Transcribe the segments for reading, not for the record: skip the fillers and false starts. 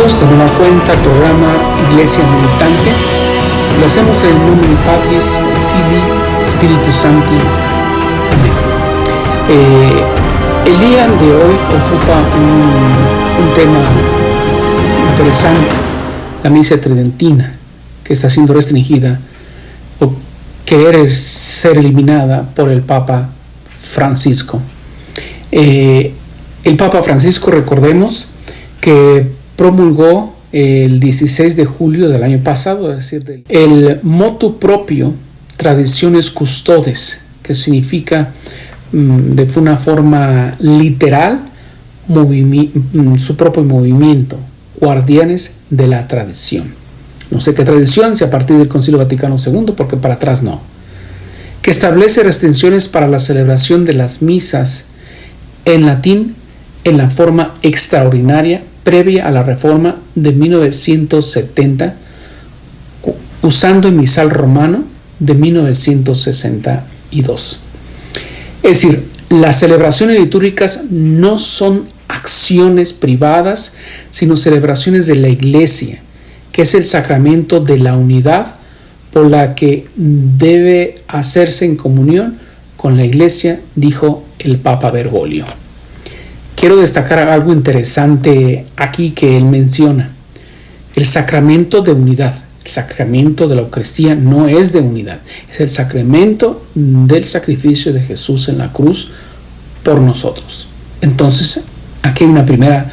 Bienvenidos de nueva cuenta al programa Iglesia Militante. Lo hacemos en el nombre de Patris, Filii, Espíritu Santo. Amén. El día de hoy ocupa un tema interesante, la misa tridentina, que está siendo restringida o querer ser eliminada por el Papa Francisco. El Papa Francisco, recordemos, que promulgó el 16 de julio del año pasado, es decir, el motu proprio Traditiones Custodes, que significa de una forma literal su propio movimiento, guardianes de la tradición. No sé qué tradición, si a partir del Concilio Vaticano II, porque para atrás no. Que establece restricciones para la celebración de las misas en latín en la forma extraordinaria previa a la reforma de 1970, usando el misal romano de 1962. Es decir, las celebraciones litúrgicas no son acciones privadas, sino celebraciones de la Iglesia, que es el sacramento de la unidad por la que debe hacerse en comunión con la Iglesia, dijo el Papa Bergoglio. Quiero destacar algo interesante aquí que él menciona. El sacramento de unidad, el sacramento de la Eucaristía no es de unidad, es el sacramento del sacrificio de Jesús en la cruz por nosotros. Entonces, aquí hay una primera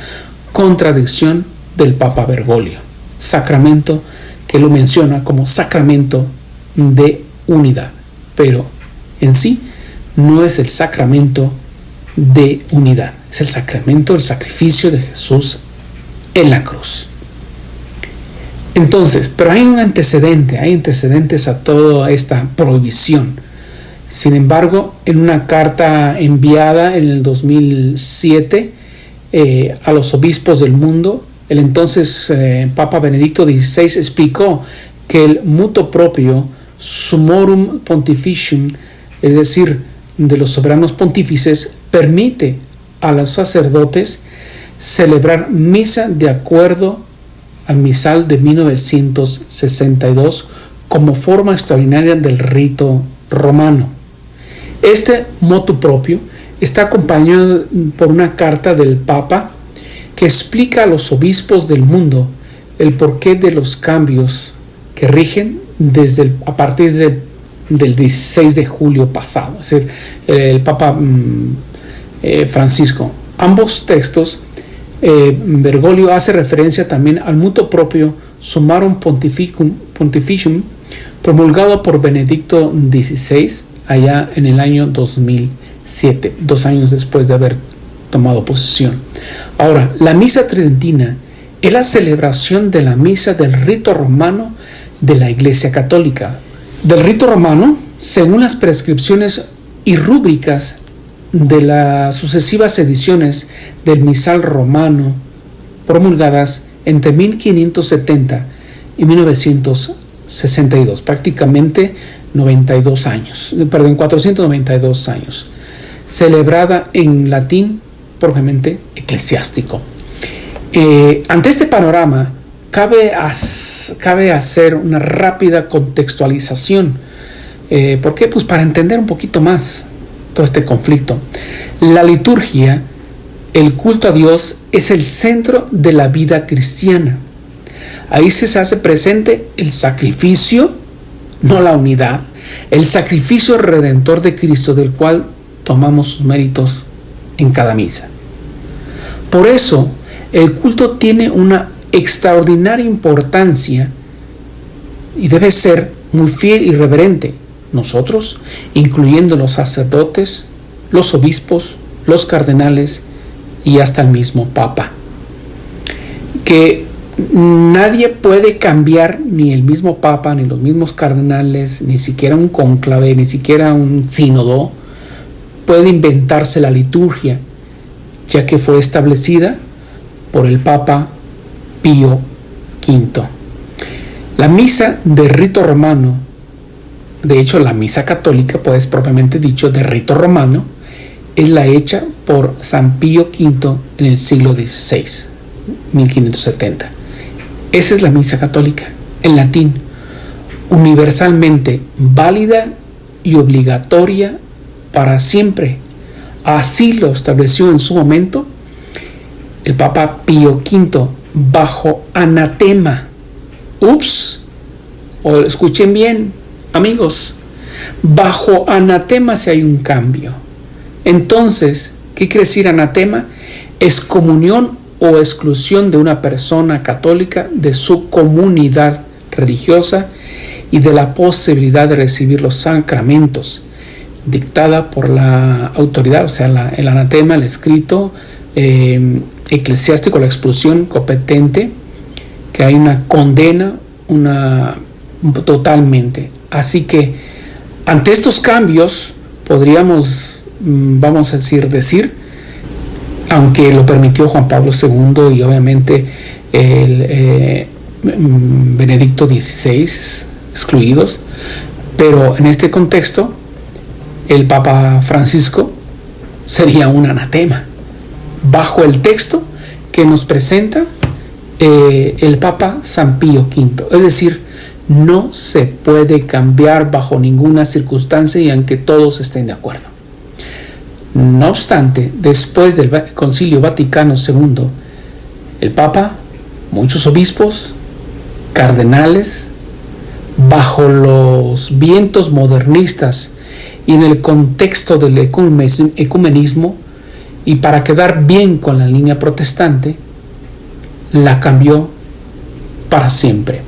contradicción del Papa Bergoglio. Sacramento que lo menciona como sacramento de unidad, pero en sí no es el sacramento de unidad, es el sacramento del sacrificio de Jesús en la cruz. Entonces, pero hay antecedentes a toda esta prohibición. Sin embargo, en una carta enviada en el 2007 a los obispos del mundo, el entonces Papa Benedicto XVI explicó que el motu proprio Summorum Pontificium, es decir, de los soberanos pontífices, permite a los sacerdotes celebrar misa de acuerdo al misal de 1962 como forma extraordinaria del rito romano. Este motu proprio está acompañado por una carta del Papa que explica a los obispos del mundo el porqué de los cambios que rigen a partir del 16 de julio pasado, es decir, el Papa Francisco. Ambos textos, Bergoglio hace referencia también al motu proprio Summorum Pontificium promulgado por Benedicto XVI allá en el año 2007, 2 años después de haber tomado posesión. Ahora, la misa tridentina es la celebración de la misa del rito romano de la Iglesia Católica. Del rito romano, según las prescripciones y rúbricas de las sucesivas ediciones del misal romano promulgadas entre 1570 y 1962, prácticamente 492 años, celebrada en latín propiamente eclesiástico. Ante este panorama, cabe hacer una rápida contextualización. ¿Por qué? Pues para entender un poquito más todo este conflicto. La liturgia, el culto a Dios, es el centro de la vida cristiana. Ahí se hace presente el sacrificio, no la unidad, el sacrificio redentor de Cristo, del cual tomamos sus méritos en cada misa. Por eso, el culto tiene una extraordinaria importancia y debe ser muy fiel y reverente. Nosotros, incluyendo los sacerdotes, los obispos, los cardenales y hasta el mismo Papa, que nadie puede cambiar, ni el mismo Papa, ni los mismos cardenales, ni siquiera un cónclave, ni siquiera un sínodo, puede inventarse la liturgia, ya que fue establecida por el Papa Pío V. La misa de rito romano, de hecho la misa católica, pues propiamente dicho de rito romano, es la hecha por San Pío V en el siglo XVI, 1570. Esa es la misa católica, en latín, universalmente válida y obligatoria para siempre. Así lo estableció en su momento el Papa Pío V bajo anatema. O escuchen bien, amigos, bajo anatema si hay un cambio. Entonces, ¿qué quiere decir anatema? Excomunión o exclusión de una persona católica de su comunidad religiosa y de la posibilidad de recibir los sacramentos, dictada por la autoridad, o sea, el anatema, el escrito eclesiástico, la expulsión competente, que hay una condena, totalmente. Así que ante estos cambios podríamos, vamos a decir, aunque lo permitió Juan Pablo II y obviamente el Benedicto XVI, excluidos, pero en este contexto el Papa Francisco sería un anatema bajo el texto que nos presenta el Papa San Pío V. Es decir, no se puede cambiar bajo ninguna circunstancia y aunque todos estén de acuerdo. No obstante, después del Concilio Vaticano II, el Papa, muchos obispos, cardenales, bajo los vientos modernistas y en el contexto del ecumenismo, y para quedar bien con la línea protestante, la cambió para siempre.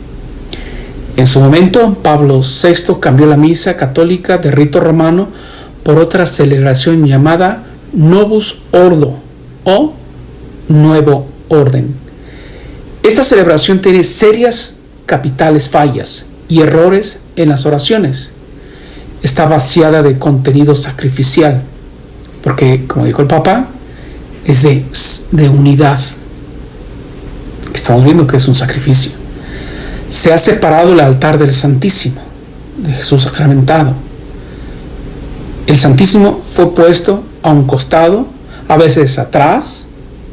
En su momento, Pablo VI cambió la misa católica de rito romano por otra celebración llamada Novus Ordo o Nuevo Orden. Esta celebración tiene serias capitales fallas y errores en las oraciones. Está vaciada de contenido sacrificial, porque, como dijo el Papa, es de unidad. Estamos viendo que es un sacrificio. Se ha separado el altar del Santísimo, de Jesús sacramentado. El Santísimo fue puesto a un costado, a veces atrás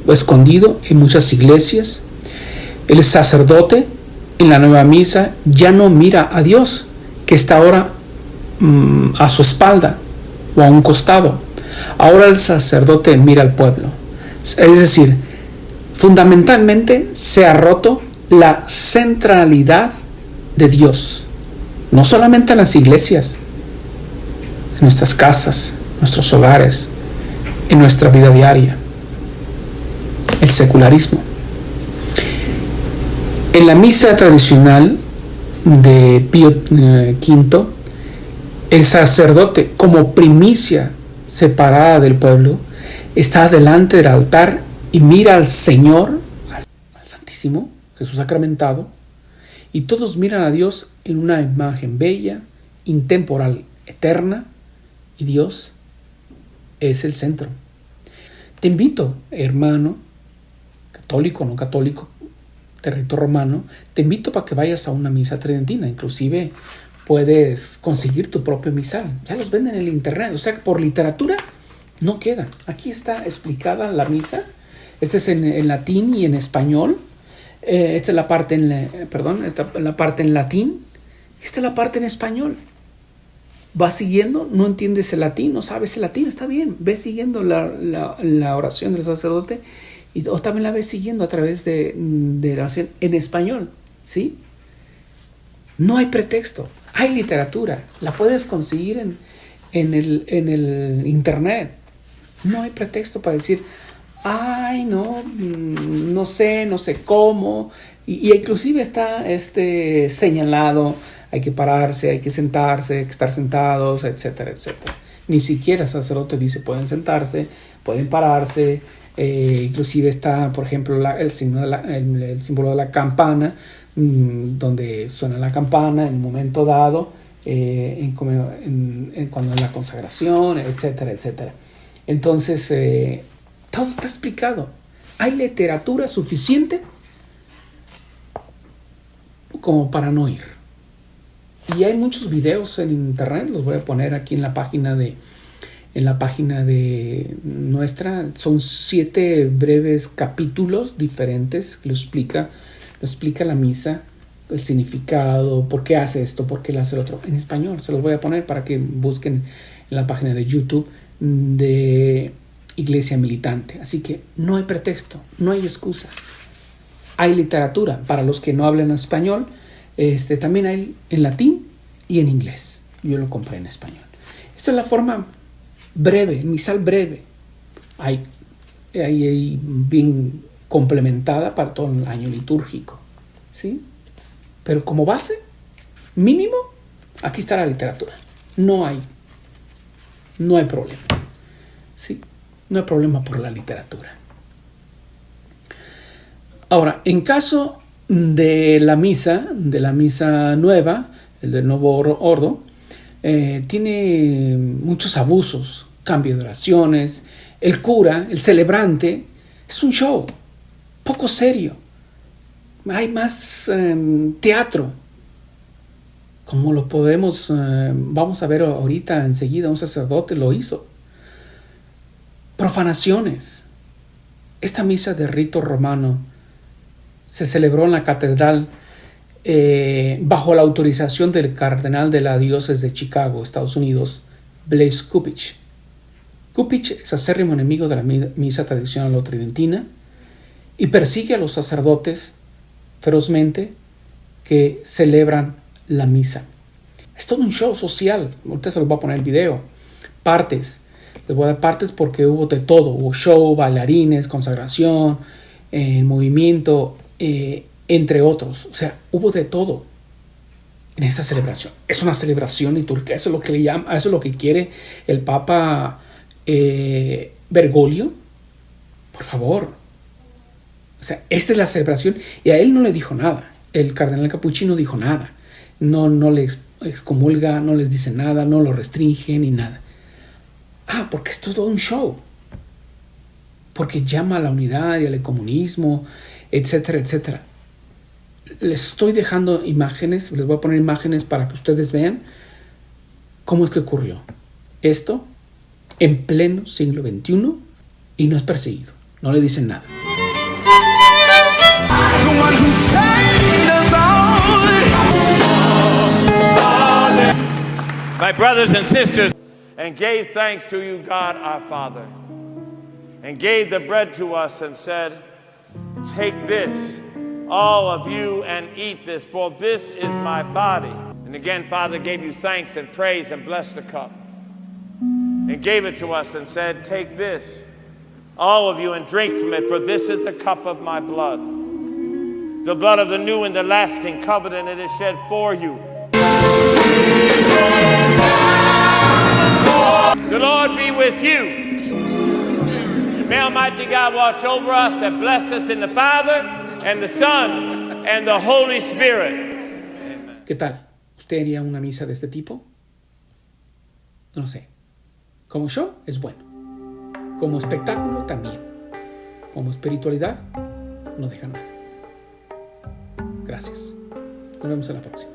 o escondido en muchas iglesias. El sacerdote en la nueva misa ya no mira a Dios, que está ahora a su espalda o a un costado. Ahora el sacerdote mira al pueblo. Es decir, fundamentalmente se ha roto la centralidad de Dios, no solamente en las iglesias, en nuestras casas, nuestros hogares, en nuestra vida diaria. El secularismo. En la misa tradicional de Pío V, el sacerdote, como primicia separada del pueblo, está delante del altar y mira al Señor, al Santísimo, Jesús sacramentado, y todos miran a Dios en una imagen bella, intemporal, eterna, y Dios es el centro. Te invito, hermano, católico o no católico, de rito romano, te invito para que vayas a una misa tridentina. Inclusive puedes conseguir tu propio misal. Ya los venden en el internet. O sea que por literatura no queda. Aquí está explicada la misa. Este es en latín y en español. Esta es la parte la parte en latín. Esta es la parte en español. Vas siguiendo, no entiendes el latín, no sabes el latín, está bien. Ves siguiendo la oración del sacerdote o también la ves siguiendo a través de la oración en español, ¿sí? No hay pretexto, hay literatura, la puedes conseguir en el internet. No hay pretexto para decir, ay, no sé cómo. Y inclusive está señalado, hay que pararse, hay que sentarse, hay que estar sentados, etcétera, etcétera. Ni siquiera el sacerdote dice pueden sentarse, pueden pararse. Inclusive está, por ejemplo, el símbolo de la campana, donde suena la campana en un momento dado, cuando es la consagración, etcétera, etcétera. Entonces, todo está explicado. Hay literatura suficiente como para no ir. Y hay muchos videos en internet, los voy a poner aquí en la página de nuestra. Son 7 breves capítulos diferentes que lo explica lo explica la misa, el significado, por qué hace esto, por qué le hace lo otro, en español. Se los voy a poner para que busquen en la página de YouTube de Iglesia Militante. Así que no hay pretexto, no hay excusa. Hay literatura para los que no hablan español. También hay en latín y en inglés. Yo lo compré en español. Esta es la forma breve, misal breve. Hay bien complementada para todo el año litúrgico, ¿sí? Pero como base, mínimo, aquí está la literatura. No hay problema, ¿sí? No hay problema por la literatura. Ahora, en caso de la misa nueva, el del nuevo ordo, tiene muchos abusos, cambio de oraciones, el cura, el celebrante, es un show, poco serio. Hay más teatro, como lo podemos, vamos a ver ahorita enseguida, un sacerdote lo hizo. Profanaciones. Esta misa de rito romano se celebró en la catedral bajo la autorización del cardenal de la diócesis de Chicago, Estados Unidos, Blaise Cupich. Cupich es acérrimo enemigo de la misa tradicional o tridentina y persigue a los sacerdotes ferozmente que celebran la misa. Es todo un show social. Ahorita se los voy a poner el video. Partes. Les voy a dar partes porque hubo de todo. Hubo show, bailarines, consagración, movimiento, entre otros. O sea, hubo de todo en esta celebración. Es una celebración litúrgica. Eso es lo que le llama, eso es lo que quiere el Papa Bergoglio. Por favor. O sea, esta es la celebración. Y a él no le dijo nada. El cardenal Capuchino no dijo nada. No le excomulga, no les dice nada, no lo restringe ni nada. Porque es todo un show. Porque llama a la unidad y al comunismo, etcétera, etcétera. Les estoy dejando imágenes, les voy a poner imágenes para que ustedes vean cómo es que ocurrió esto en pleno siglo XXI y no es perseguido. No le dicen nada. My brothers and sisters, and gave thanks to you, God our Father, and gave the bread to us and said, take this, all of you, and eat this, for this is my body. And again, Father gave you thanks and praise and blessed the cup, and gave it to us and said, take this, all of you, and drink from it, for this is the cup of my blood, the blood of the new and the lasting covenant. It is shed for you. The Lord be with you. May Almighty God watch over us and bless us in the Father and the Son and the Holy Spirit. ¿Qué tal? ¿Usted haría una misa de este tipo? No sé. Como show es bueno. Como espectáculo también. Como espiritualidad no deja nada. Gracias. Nos vemos en la próxima.